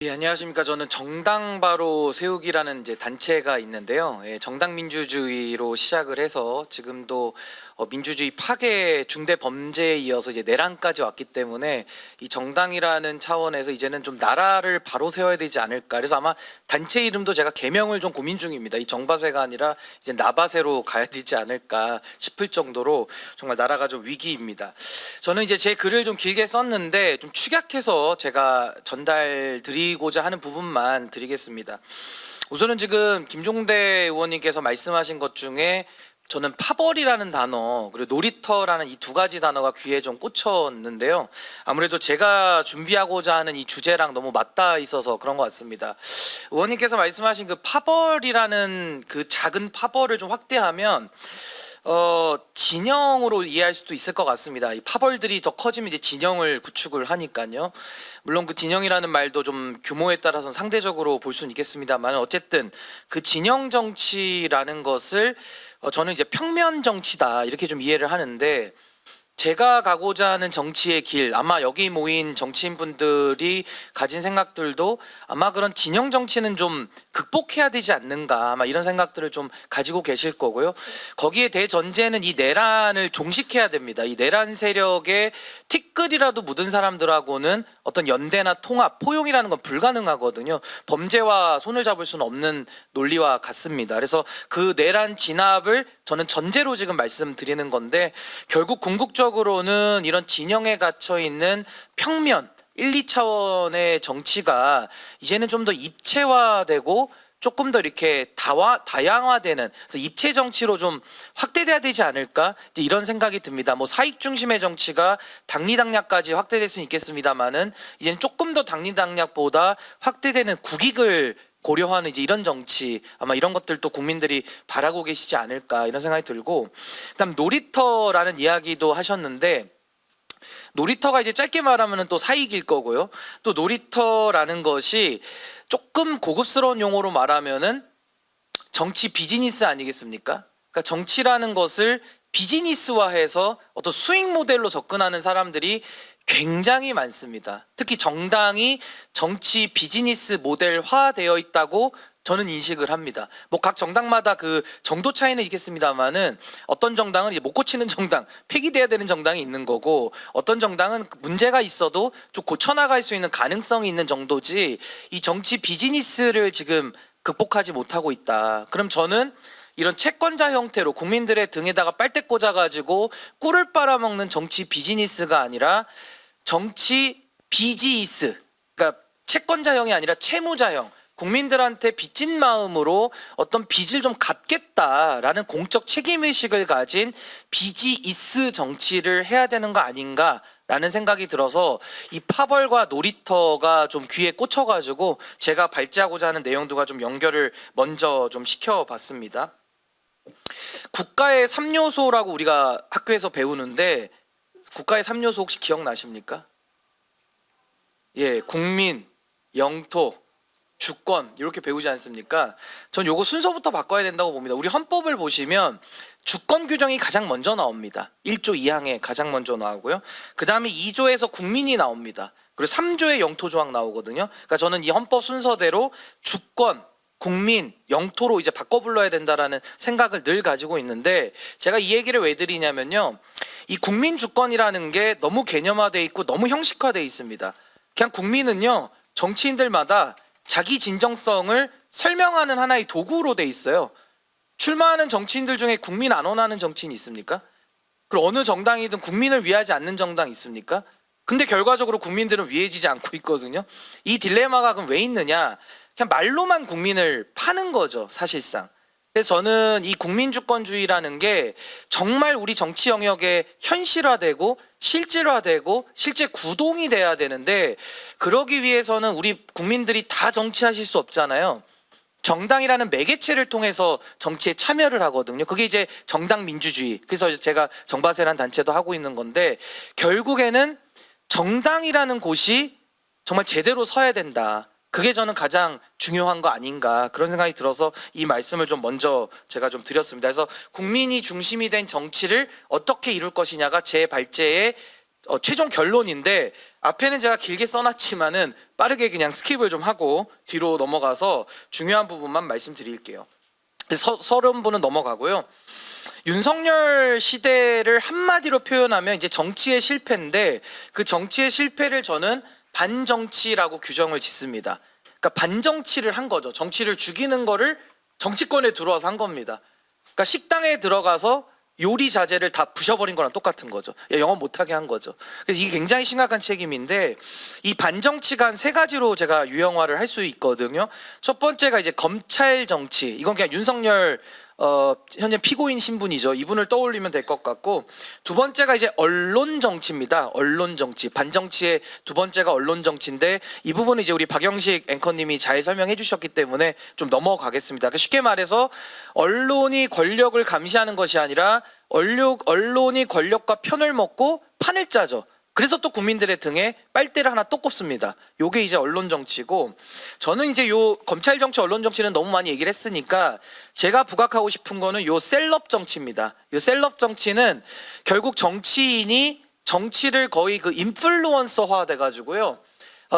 예, 안녕하십니까. 저는 정당 바로 세우기라는 이제 단체가 있는데요. 예, 정당 민주주의로 시작을 해서 지금도 민주주의 파괴 중대 범죄에 이어서 이제 내란까지 왔기 때문에 이 정당이라는 차원에서 이제는 좀 나라를 바로 세워야 되지 않을까. 그래서 아마 단체 이름도 제가 개명을 좀 고민 중입니다. 이 정바세가 아니라 이제 나바세로 가야 되지 않을까 싶을 정도로 정말 나라가 좀 위기입니다. 저는 이제 제 글을 좀 길게 썼는데 좀 축약해서 제가 전달 드리고자 하는 부분만 드리겠습니다. 우선은 지금 김종대 의원님께서 말씀하신 것 중에 저는 파벌이라는 단어 그리고 놀이터라는 이 두 가지 단어가 귀에 좀 꽂혔는데요. 아무래도 제가 준비하고자 하는 이 주제랑 너무 맞닿아 있어서 그런 것 같습니다. 의원님께서 말씀하신 그 파벌이라는 그 작은 파벌을 좀 확대하면 진영으로 이해할 수도 있을 것 같습니다. 이 파벌들이 더 커지면 이제 진영을 구축을 하니까요. 물론 그 진영이라는 말도 좀 규모에 따라서 상대적으로 볼 수는 있겠습니다만 어쨌든 그 진영 정치라는 것을 저는 이제 평면 정치다 이렇게 좀 이해를 하는데, 제가 가고자 하는 정치의 길, 아마 여기 모인 정치인분들이 가진 생각들도 아마 그런 진영 정치는 좀 극복해야 되지 않는가, 아마 이런 생각들을 좀 가지고 계실 거고요. 거기에 대전제는 이 내란을 종식해야 됩니다. 이 내란 세력의 티끌이라도 묻은 사람들하고는 어떤 연대나 통합, 포용이라는 건 불가능하거든요. 범죄와 손을 잡을 수는 없는 논리와 같습니다. 그래서 그 내란 진압을 저는 전제로 지금 말씀드리는 건데, 결국 궁극적으로는 이런 진영에 갇혀 있는 평면 1, 2차원의 정치가 이제는 좀 더 입체화되고 조금 더 이렇게 다양화되는, 그래서 입체 정치로 좀 확대돼야 되지 않을까, 이제 이런 생각이 듭니다. 뭐 사익 중심의 정치가 당리당략까지 확대될 수는 있겠습니다만은 이제는 조금 더 당리당략보다 확대되는 국익을 고려하는 이제 이런 정치, 아마 이런 것들도 국민들이 바라고 계시지 않을까 이런 생각이 들고, 그다음 놀이터라는 이야기도 하셨는데, 놀이터가 이제 짧게 말하면 또 사익일 거고요. 또 놀이터라는 것이 조금 고급스러운 용어로 말하면은 정치 비즈니스 아니겠습니까? 그러니까 정치라는 것을 비즈니스화해서 어떤 수익 모델로 접근하는 사람들이 굉장히 많습니다. 특히 정당이 정치 비즈니스 모델화되어 있다고 저는 인식을 합니다. 뭐 각 정당마다 그 정도 차이는 있겠습니다만은 어떤 정당은 이제 못 고치는 정당, 폐기돼야 되는 정당이 있는 거고, 어떤 정당은 문제가 있어도 좀 고쳐나갈 수 있는 가능성이 있는 정도지, 이 정치 비즈니스를 지금 극복하지 못하고 있다. 그럼 저는 이런 채권자 형태로 국민들의 등에다가 빨대 꽂아가지고 꿀을 빨아먹는 정치 비즈니스가 아니라 정치 비즈니스, 그러니까 채권자형이 아니라 채무자형, 국민들한테 빚진 마음으로 어떤 빚을 좀 갚겠다라는 공적 책임의식을 가진 비즈니스 정치를 해야 되는 거 아닌가라는 생각이 들어서 이 파벌과 놀이터가 좀 귀에 꽂혀가지고 제가 발제하고자 하는 내용들과 좀 연결을 먼저 좀 시켜봤습니다. 국가의 3요소라고 우리가 학교에서 배우는데, 국가의 3요소 혹시 기억나십니까? 예, 국민, 영토, 주권 이렇게 배우지 않습니까? 전 요거 순서부터 바꿔야 된다고 봅니다. 우리 헌법을 보시면 주권 규정이 가장 먼저 나옵니다. 1조 2항에 가장 먼저 나오고요. 그 다음에 2조에서 국민이 나옵니다. 그리고 3조에 영토 조항 나오거든요. 그러니까 저는 이 헌법 순서대로 주권, 국민, 영토로 이제 바꿔 불러야 된다라는 생각을 늘 가지고 있는데, 제가 이 얘기를 왜 드리냐면요, 이 국민 주권이라는 게 너무 개념화돼 있고 너무 형식화돼 있습니다. 그냥 국민은요, 정치인들마다 자기 진정성을 설명하는 하나의 도구로 돼 있어요. 출마하는 정치인들 중에 국민 안 원하는 정치인 있습니까? 그리고 어느 정당이든 국민을 위하지 않는 정당 있습니까? 근데 결과적으로 국민들은 위해지지 않고 있거든요. 이 딜레마가 그럼 왜 있느냐? 그냥 말로만 국민을 파는 거죠, 사실상. 그래서 저는 이 국민주권주의라는 게 정말 우리 정치 영역에 현실화되고 실질화되고 실제 구동이 돼야 되는데, 그러기 위해서는 우리 국민들이 다 정치하실 수 없잖아요. 정당이라는 매개체를 통해서 정치에 참여를 하거든요. 그게 이제 정당 민주주의. 그래서 제가 정바세라는 단체도 하고 있는 건데, 결국에는 정당이라는 곳이 정말 제대로 서야 된다. 그게 저는 가장 중요한 거 아닌가, 그런 생각이 들어서 이 말씀을 좀 먼저 제가 좀 드렸습니다. 그래서 국민이 중심이 된 정치를 어떻게 이룰 것이냐가 제 발제의 최종 결론인데 앞에는 제가 길게 써놨지만은 빠르게 그냥 스킵을 좀 하고 뒤로 넘어가서 중요한 부분만 말씀드릴게요. 서론부는 넘어가고요. 윤석열 시대를 한마디로 표현하면 이제 정치의 실패인데 그 정치의 실패를 저는 반정치라고 규정을 짓습니다. 그러니까 반정치를 한 거죠. 정치를 죽이는 거를 정치권에 들어와서 한 겁니다. 그러니까 식당에 들어가서 요리 자재를 다 부셔버린 거랑 똑같은 거죠. 영업 못하게 한 거죠. 그래서 이게 굉장히 심각한 책임인데 이 반정치가 한 세 가지로 제가 유형화를 할 수 있거든요. 첫 번째가 이제 검찰 정치. 이건 그냥 윤석열 현재 피고인 신분이죠. 이분을 떠올리면 될 것 같고 두 번째가 이제 언론 정치입니다. 언론 정치. 반정치의 두 번째가 언론 정치인데 이 부분은 이제 우리 박영식 앵커님이 잘 설명해 주셨기 때문에 좀 넘어가겠습니다. 그러니까 쉽게 말해서 언론이 권력을 감시하는 것이 아니라 언론이 권력과 편을 먹고 판을 짜죠. 그래서 또 국민들의 등에 빨대를 하나 또 꼽습니다. 요게 이제 언론 정치고 저는 이제 요 검찰 정치, 언론 정치는 너무 많이 얘기를 했으니까 제가 부각하고 싶은 거는 요 셀럽 정치입니다. 요 셀럽 정치는 결국 정치인이 정치를 거의 그 인플루언서화 돼 가지고요.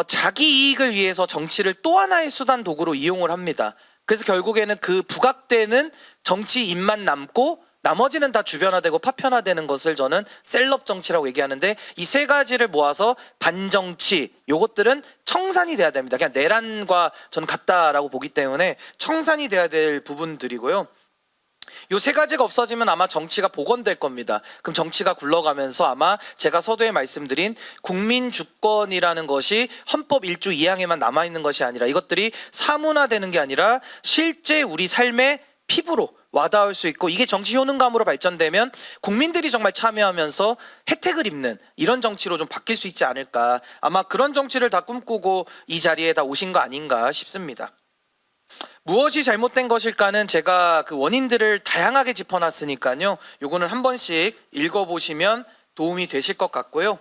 자기 이익을 위해서 정치를 또 하나의 수단 도구로 이용을 합니다. 그래서 결국에는 그 부각되는 정치인만 남고 나머지는 다 주변화되고 파편화되는 것을 저는 셀럽 정치라고 얘기하는데 이 세 가지를 모아서 반정치 요것들은 청산이 돼야 됩니다. 그냥 내란과 저는 같다라고 보기 때문에 청산이 돼야 될 부분들이고요. 요 세 가지가 없어지면 아마 정치가 복원될 겁니다. 그럼 정치가 굴러가면서 아마 제가 서두에 말씀드린 국민 주권이라는 것이 헌법 1조 2항에만 남아있는 것이 아니라 이것들이 사문화되는 게 아니라 실제 우리 삶의 피부로 와닿을 수 있고 이게 정치 효능감으로 발전되면 국민들이 정말 참여하면서 혜택을 입는 이런 정치로 좀 바뀔 수 있지 않을까. 아마 그런 정치를 다 꿈꾸고 이 자리에 다 오신 거 아닌가 싶습니다. 무엇이 잘못된 것일까는 제가 그 원인들을 다양하게 짚어놨으니까요. 요거는 한 번씩 읽어보시면 도움이 되실 것 같고요.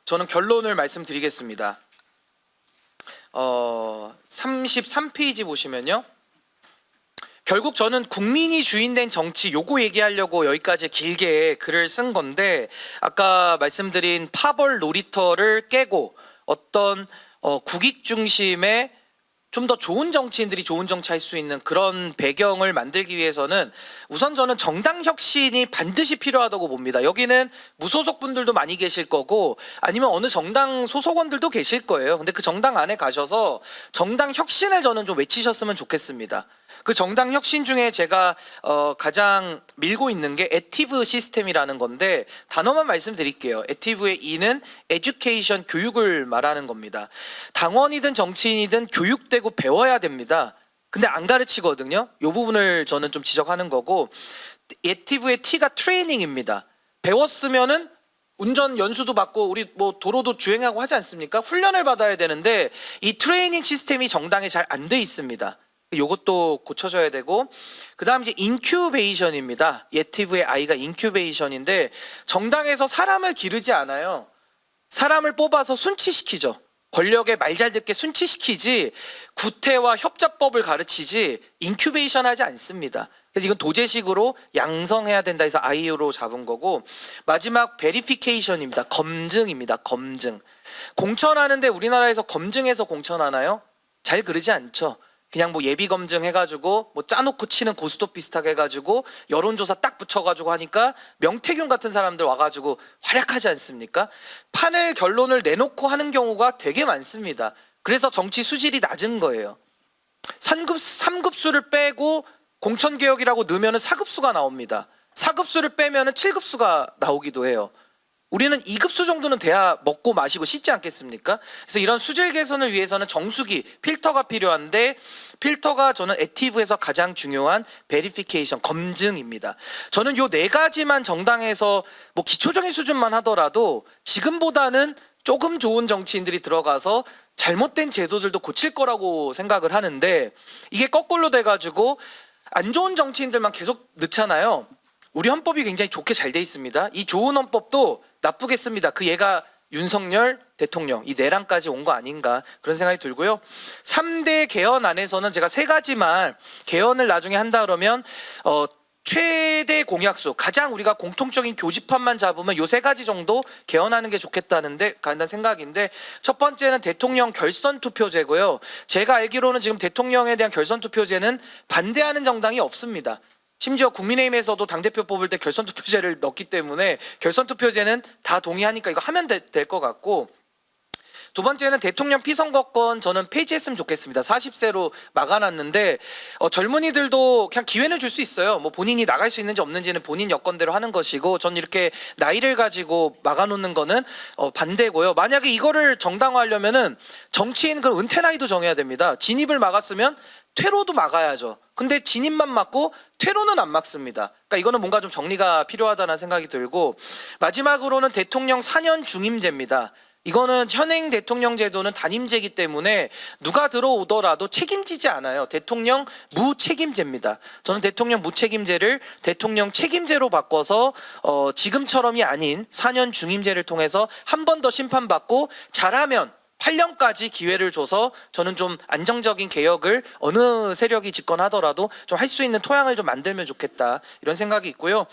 저는 결론을 말씀드리겠습니다. 33페이지 보시면요. 결국 저는 국민이 주인된 정치 요거 얘기하려고 여기까지 길게 글을 쓴 건데 아까 말씀드린 파벌 놀이터를 깨고 어떤 국익 중심의 좀 더 좋은 정치인들이 좋은 정치할 수 있는 그런 배경을 만들기 위해서는 우선 저는 정당 혁신이 반드시 필요하다고 봅니다. 여기는 무소속 분들도 많이 계실 거고 아니면 어느 정당 소속원들도 계실 거예요. 근데 그 정당 안에 가셔서 정당 혁신을 저는 좀 외치셨으면 좋겠습니다. 그 정당 혁신 중에 제가 가장 밀고 있는 게 애티브 시스템이라는 건데 단어만 말씀드릴게요. 애티브의 E는 에듀케이션, 교육을 말하는 겁니다. 당원이든 정치인이든 교육되고 배워야 됩니다. 근데 안 가르치거든요. 이 부분을 저는 좀 지적하는 거고 애티브의 T가 트레이닝입니다. 배웠으면은 운전 연수도 받고 우리 뭐 도로도 주행하고 하지 않습니까? 훈련을 받아야 되는데 이 트레이닝 시스템이 정당에 잘 안 돼 있습니다. 요것도 고쳐져야 되고 그다음 이제 인큐베이션입니다. 예티브의 I가 인큐베이션인데 정당에서 사람을 기르지 않아요. 사람을 뽑아서 순치시키죠. 권력에 말 잘 듣게 순치시키지 구태와 협자법을 가르치지 인큐베이션 하지 않습니다. 그래서 이건 도제식으로 양성해야 된다 해서 I로 잡은 거고 마지막 베리피케이션입니다. 검증입니다. 검증. 공천하는데 우리나라에서 검증해서 공천하나요? 잘 그러지 않죠. 그냥 뭐 예비 검증 해가지고 뭐 짜놓고 치는 고스톱 비슷하게 해가지고 여론조사 딱 붙여가지고 하니까 명태균 같은 사람들 와가지고 활약하지 않습니까? 판을 결론을 내놓고 하는 경우가 되게 많습니다. 그래서 정치 수질이 낮은 거예요. 3급수를 빼고 공천개혁이라고 넣으면 4급수가 나옵니다. 4급수를 빼면 7급수가 나오기도 해요. 우리는 2급수 정도는 돼야 먹고 마시고 씻지 않겠습니까? 그래서 이런 수질 개선을 위해서는 정수기, 필터가 필요한데 필터가 저는 애티브에서 가장 중요한 베리피케이션, 검증입니다. 저는 요 네 가지만 정당에서 뭐 기초적인 수준만 하더라도 지금보다는 조금 좋은 정치인들이 들어가서 잘못된 제도들도 고칠 거라고 생각을 하는데 이게 거꾸로 돼가지고 안 좋은 정치인들만 계속 넣잖아요. 우리 헌법이 굉장히 좋게 잘 돼 있습니다. 이 좋은 헌법도 나쁘게 씁니다. 그 얘가 윤석열 대통령 이 내란까지 온 거 아닌가 그런 생각이 들고요. 3대 개헌 안에서는 제가 세 가지만 개헌을 나중에 한다 그러면 최대 공약수, 가장 우리가 공통적인 교집합만 잡으면 요 세 가지 정도 개헌하는 게 좋겠다는데 간단 생각인데, 첫 번째는 대통령 결선 투표제고요. 제가 알기로는 지금 대통령에 대한 결선 투표제는 반대하는 정당이 없습니다. 심지어 국민의힘에서도 당대표 뽑을 때 결선 투표제를 넣기 때문에 결선 투표제는 다 동의하니까 이거 하면 될 것 같고, 두 번째는 대통령 피선거권 저는 폐지했으면 좋겠습니다. 40세로 막아놨는데 젊은이들도 그냥 기회는 줄 수 있어요. 뭐 본인이 나갈 수 있는지 없는지는 본인 여건대로 하는 것이고, 저는 이렇게 나이를 가지고 막아놓는 거는 반대고요. 만약에 이거를 정당화하려면은 정치인 그 은퇴 나이도 정해야 됩니다. 진입을 막았으면 퇴로도 막아야죠. 근데 진입만 막고 퇴로는 안 막습니다. 그러니까 이거는 뭔가 좀 정리가 필요하다는 생각이 들고, 마지막으로는 대통령 4년 중임제입니다. 이거는 현행 대통령 제도는 단임제이기 때문에 누가 들어오더라도 책임지지 않아요. 대통령 무책임제입니다. 저는 대통령 무책임제를 대통령 책임제로 바꿔서 지금처럼이 아닌 4년 중임제를 통해서 한 번 더 심판받고 잘하면 8년까지 기회를 줘서 저는 좀 안정적인 개혁을 어느 세력이 집권하더라도 좀 할 수 있는 토양을 좀 만들면 좋겠다, 이런 생각이 있고요.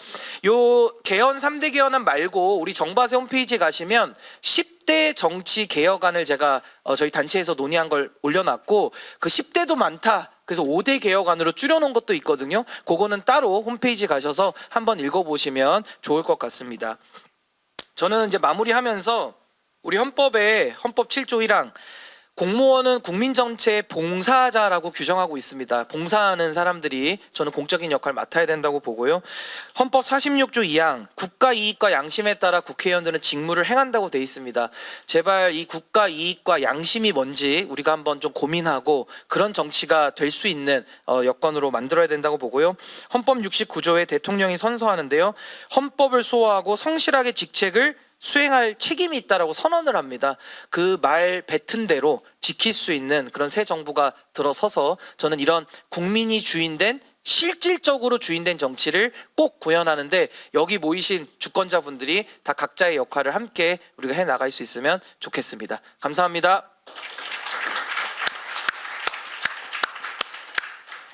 요 개헌 3대 개헌안 말고 우리 정바세 홈페이지에 가시면 10대 정치 개혁안을 제가 저희 단체에서 논의한 걸 올려놨고, 그 10대도 많다, 그래서 5대 개혁안으로 줄여놓은 것도 있거든요. 그거는 따로 홈페이지 가셔서 한번 읽어보시면 좋을 것 같습니다. 저는 이제 마무리하면서 우리 헌법에 헌법 7조 1항 공무원은 국민 전체의 봉사자라고 규정하고 있습니다. 봉사하는 사람들이 저는 공적인 역할을 맡아야 된다고 보고요. 헌법 46조 2항 국가 이익과 양심에 따라 국회의원들은 직무를 행한다고 돼 있습니다. 제발 이 국가 이익과 양심이 뭔지 우리가 한번 좀 고민하고 그런 정치가 될 수 있는 여건으로 만들어야 된다고 보고요. 헌법 69조에 대통령이 선서하는데요. 헌법을 수호하고 성실하게 직책을 수행할 책임이 있다라고 선언을 합니다. 그 말 뱉은 대로 지킬 수 있는 그런 새 정부가 들어서서 저는 이런 국민이 주인된, 실질적으로 주인된 정치를 꼭 구현하는데 여기 모이신 주권자분들이 다 각자의 역할을 함께 우리가 해 나갈 수 있으면 좋겠습니다. 감사합니다.